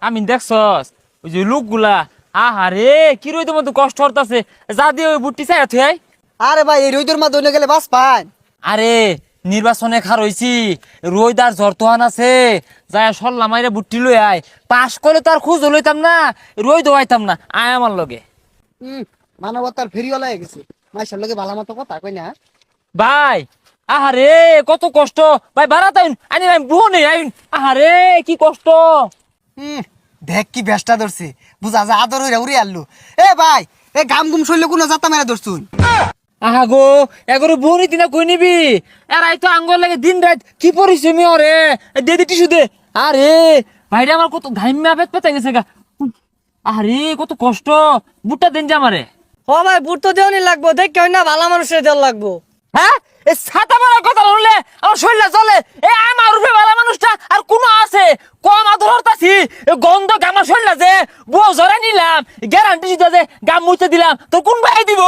আমি দেখছস ওই যে লোকগুলা আহারে কি রইতে মতো কষ্ট হতাছে যা দিয়ে ওই বুটটি চাই থুই আরে ভাই এই রোদের মা দইনে গেলে বাস পান। আরে নির্বাচনে খার হইছি রইদার জর্তহান আছে যায় সল্লা মাইরে বুটটি লই আয় পাস করলে তার খোঁজ লইতাম না রই দোয়াইতাম না আয় আমার লগে মানবতার ফেরিওয়ালা হয়ে গেছে মাইশার লগে ভালো মতো কথা কই না। ভাই আহারে কত কষ্ট ভাই বাড়াত আইন আনি ভাই বুহনে আইন আহারে কি কষ্ট দেখ কি বেষ্টা ধরছে বুঝা যা আদর হইরা উড়ে আনলো। এ ভাই এ গাম গুম শৈলে কোনো যাতা মেরা ধরছুন। আহা গো এগরে বুহনি দিনা কই নিবি এরাই তো আঙ্গল লাগে দিন রাত কি পরিশ্রমী ওরে দে দে টিস্যু দে আরে ভাইরা আমার কত ঘাইমা পেট পেতে গেছে গা আরে কত কষ্ট বুটটা দেন যে আমারে ও ভাই বুট তো দেওয়ানি লাগবো দেখ কেউ না ভালো মানুষের দেওয়া লাগবো। হ্যাঁ এ ছাতা মারার কথা শুনলে আমার শরীরটা চলে এ আমার রূপে ভালো মানুষটা আর কোন আছে কম আদর হরতাছি গন্ধ গামা শরীরটা যে বউ জরা নিলাম গ্যারান্টি দিতে যে গাম মুইতে দিলাম তো কোন ভাই দিব